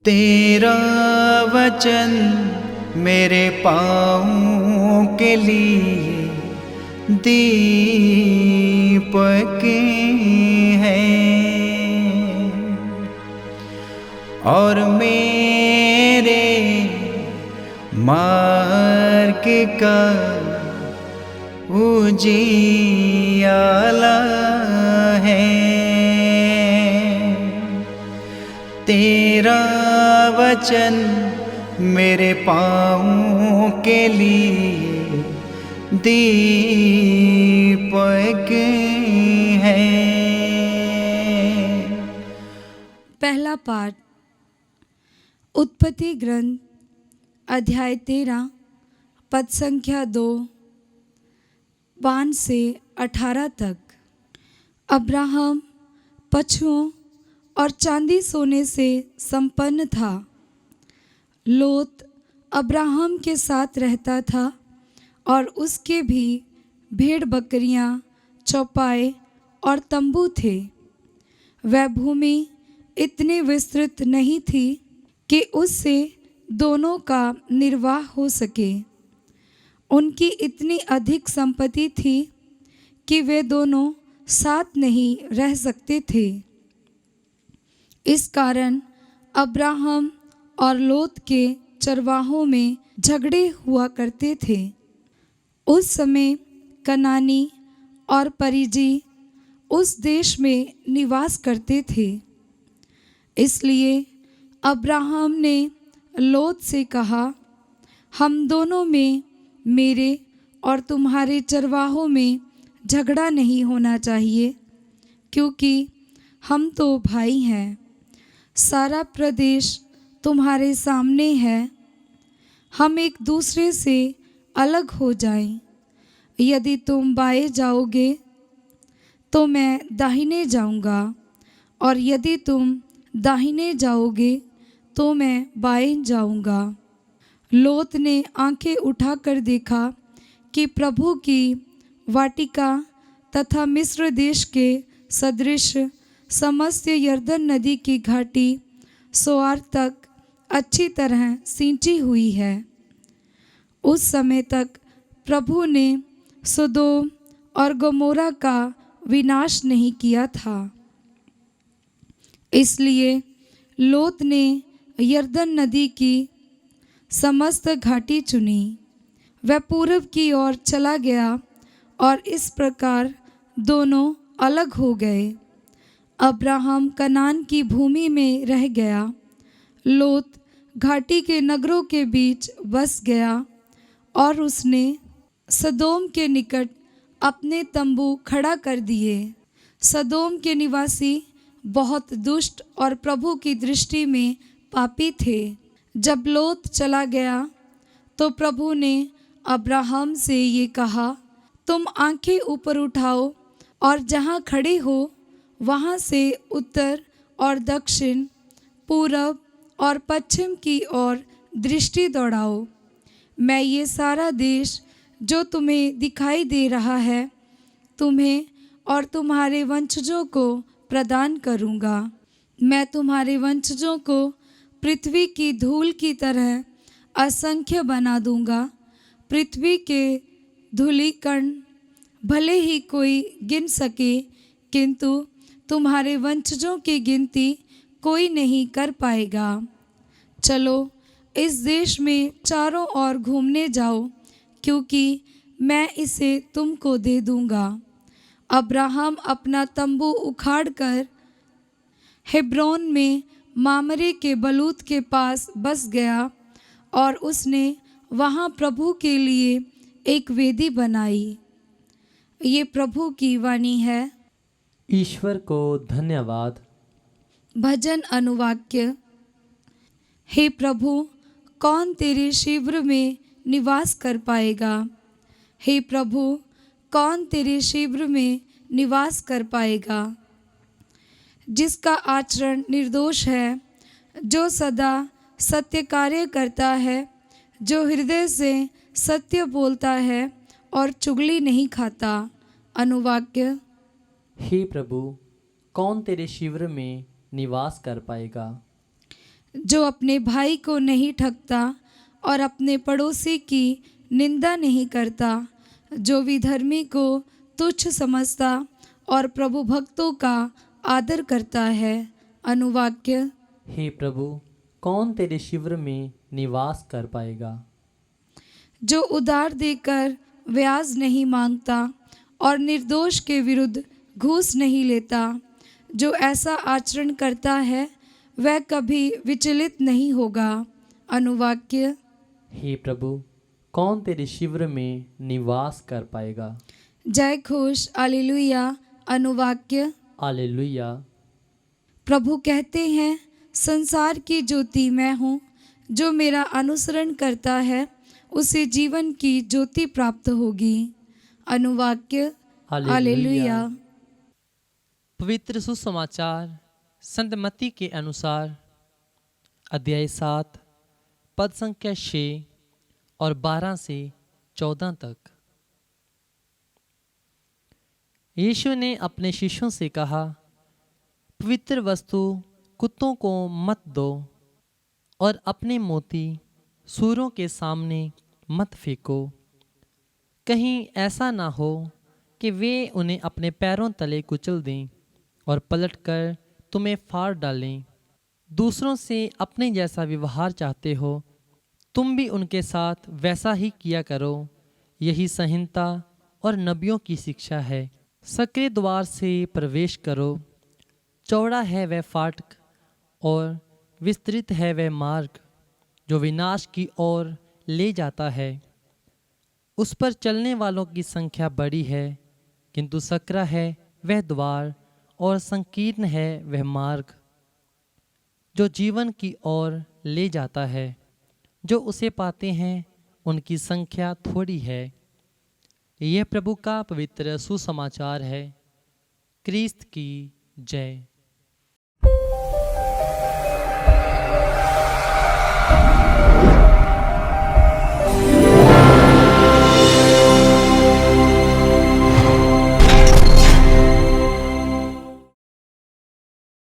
तेरा वचन मेरे पाँवों के लिए दीपक है और मेरे मार्ग का उजियाला है। तेरा वचन मेरे पाँवों के लिए दीपक है। पहला पाठ उत्पत्ति ग्रंथ अध्याय 13 पद संख्या 2 5 से 18 तक। अब्राहम पशुओं और चांदी सोने से संपन्न था। लोत अब्राहम के साथ रहता था और उसके भी भेड़ बकरियां, चौपाए और तंबू थे। वह भूमि इतनी विस्तृत नहीं थी कि उससे दोनों का निर्वाह हो सके। उनकी इतनी अधिक संपत्ति थी कि वे दोनों साथ नहीं रह सकते थे। इस कारण अब्राहम और लोत के चरवाहों में झगड़े हुआ करते थे। उस समय कनानी और परिजी उस देश में निवास करते थे। इसलिए अब्राहम ने लोत से कहा, हम दोनों में, मेरे और तुम्हारे चरवाहों में झगड़ा नहीं होना चाहिए, क्योंकि हम तो भाई हैं। सारा प्रदेश तुम्हारे सामने है। हम एक दूसरे से अलग हो जाएं। यदि तुम बाएं जाओगे तो मैं दाहिने जाऊंगा, और यदि तुम दाहिने जाओगे तो मैं बाएं जाऊंगा। लोत ने आंखें उठाकर देखा कि प्रभु की वाटिका तथा मिस्र देश के सदृश समस्त यरदन नदी की घाटी सोआर तक अच्छी तरह सींची हुई है। उस समय तक प्रभु ने सोदोम और गमोरा का विनाश नहीं किया था। इसलिए लोत ने यरदन नदी की समस्त घाटी चुनी। वह पूर्व की ओर चला गया और इस प्रकार दोनों अलग हो गए। अब्राहम कनान की भूमि में रह गया। लोत घाटी के नगरों के बीच बस गया और उसने सदोम के निकट अपने तंबू खड़ा कर दिए। सदोम के निवासी बहुत दुष्ट और प्रभु की दृष्टि में पापी थे। जब लोत चला गया तो प्रभु ने अब्राहम से ये कहा, तुम आंखें ऊपर उठाओ और जहाँ खड़े हो वहाँ से उत्तर और दक्षिण, पूरब और पश्चिम की ओर दृष्टि दौड़ाओ। मैं ये सारा देश जो तुम्हें दिखाई दे रहा है, तुम्हें और तुम्हारे वंशजों को प्रदान करूँगा। मैं तुम्हारे वंशजों को पृथ्वी की धूल की तरह असंख्य बना दूँगा। पृथ्वी के धूलिकण भले ही कोई गिन सके, किंतु तुम्हारे वंशजों की गिनती कोई नहीं कर पाएगा। चलो इस देश में चारों ओर घूमने जाओ, क्योंकि मैं इसे तुमको दे दूँगा। अब्राहम अपना तंबू उखाड़कर हेब्रोन में मामरे के बलूत के पास बस गया और उसने वहाँ प्रभु के लिए एक वेदी बनाई। ये प्रभु की वाणी है। ईश्वर को धन्यवाद। भजन अनुवाक्य। हे प्रभु, कौन तेरे शिविर में निवास कर पाएगा? हे प्रभु, कौन तेरे शिविर में निवास कर पाएगा? जिसका आचरण निर्दोष है, जो सदा सत्य कार्य करता है, जो हृदय से सत्य बोलता है और चुगली नहीं खाता। अनुवाक्य। हे प्रभु, कौन तेरे शिविर में निवास कर पाएगा? जो अपने भाई को नहीं ठगता और अपने पड़ोसी की निंदा नहीं करता, जो विधर्मी को तुच्छ समझता और प्रभु भक्तों का आदर करता है। अनुवाक्य। हे प्रभु, कौन तेरे शिविर में निवास कर पाएगा? जो उधार देकर ब्याज नहीं मांगता और निर्दोष के विरुद्ध घूस नहीं लेता, जो ऐसा आचरण करता है वह कभी विचलित नहीं होगा। अनुवाक्य। हे प्रभु, कौन तेरे शिविर में निवास कर पाएगा? जय घोष हालेलुया। अनुवाक्य। हालेलुया। प्रभु कहते हैं, संसार की ज्योति मैं हूँ, जो मेरा अनुसरण करता है उसे जीवन की ज्योति प्राप्त होगी। अनुवाक्य। हालेलुया। पवित्र सुसमाचार संत मत्ती के अनुसार अध्याय 7 पद संख्या 6 और 12 से 14 तक। यीशु ने अपने शिष्यों से कहा, पवित्र वस्तु कुत्तों को मत दो और अपने मोती सूरों के सामने मत फेंको, कहीं ऐसा ना हो कि वे उन्हें अपने पैरों तले कुचल दें और पलटकर तुम्हें फाड़ डालें। दूसरों से अपने जैसा व्यवहार चाहते हो, तुम भी उनके साथ वैसा ही किया करो। यही संहिता और नबियों की शिक्षा है। सक्रिय द्वार से प्रवेश करो। चौड़ा है वह फाटक और विस्तृत है वह मार्ग जो विनाश की ओर ले जाता है। उस पर चलने वालों की संख्या बड़ी है, किंतु सकरा है वह द्वार और संकीर्ण है वह मार्ग जो जीवन की ओर ले जाता है। जो उसे पाते हैं उनकी संख्या थोड़ी है। यह प्रभु का पवित्र सुसमाचार है। क्रिस्त की जय।